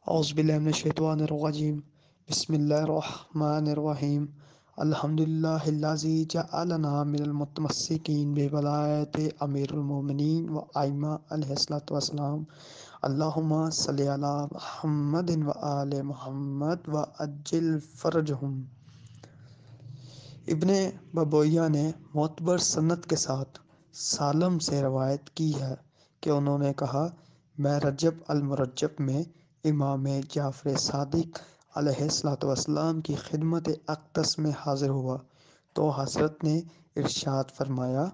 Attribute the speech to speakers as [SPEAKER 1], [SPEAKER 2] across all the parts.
[SPEAKER 1] اعوذ باللہ من الشیطان الرجیم بسم اللہ الرحمن الرحیم الحمد للہ الذی جعلنا من المتمسکین بولایت امیر المومنین و ائمہ علیہ الصلوۃ والسلام اللہم صلی علی محمد و آل محمد و عجل فرجہم۔ ابن ببویہ نے معتبر سند کے ساتھ سالم سے روایت کی ہے کہ انہوں نے کہا، میں رجب المرجب میں امام جعفر صادق علیہ السلام کی خدمت اقدس میں حاضر ہوا تو حضرت نے ارشاد فرمایا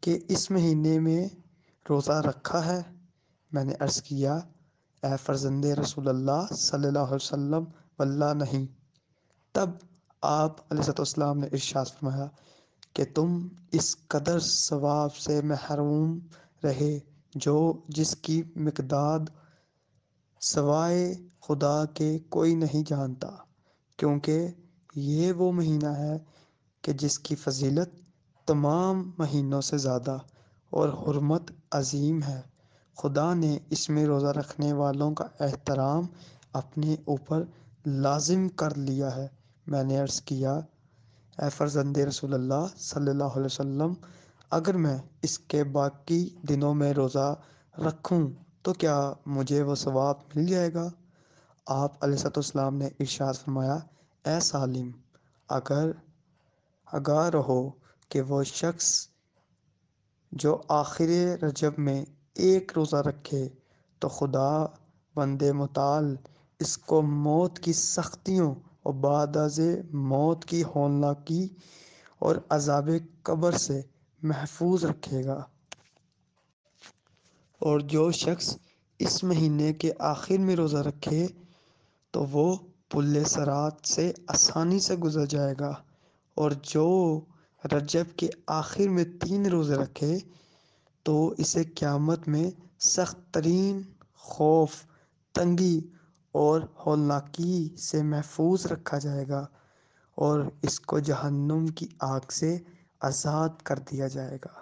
[SPEAKER 1] کہ اس مہینے میں روزہ رکھا ہے؟ میں نے عرض کیا، اے فرزند رسول اللہ صلی اللہ علیہ وسلم، واللہ نہیں۔ تب آپ علیہ السلام نے ارشاد فرمایا کہ تم اس قدر ثواب سے محروم رہے جس کی مقدار سوائے خدا کے کوئی نہیں جانتا، کیونکہ یہ وہ مہینہ ہے کہ جس کی فضیلت تمام مہینوں سے زیادہ اور حرمت عظیم ہے۔ خدا نے اس میں روزہ رکھنے والوں کا احترام اپنے اوپر لازم کر لیا ہے۔ میں نے عرض کیا، اے فرزند رسول اللہ صلی اللہ علیہ وسلم، اگر میں اس کے باقی دنوں میں روزہ رکھوں تو کیا مجھے وہ ثواب مل جائے گا؟ آپ علیہ السلام نے ارشاد فرمایا، اے سالم، آگاہ رہو کہ وہ شخص جو آخر رجب میں ایک روزہ رکھے تو خدا بند متعال اس کو موت کی سختیوں اور بعد از موت کی ہولناکی اور عذاب قبر سے محفوظ رکھے گا۔ اور جو شخص اس مہینے کے آخر میں روزہ رکھے تو وہ پل صراط سے آسانی سے گزر جائے گا، اور جو رجب کے آخر میں 3 روزے رکھے تو اسے قیامت میں سخت ترین خوف، تنگی اور ہولناکی سے محفوظ رکھا جائے گا، اور اس کو جہنم کی آگ سے آزاد کر دیا جائے گا۔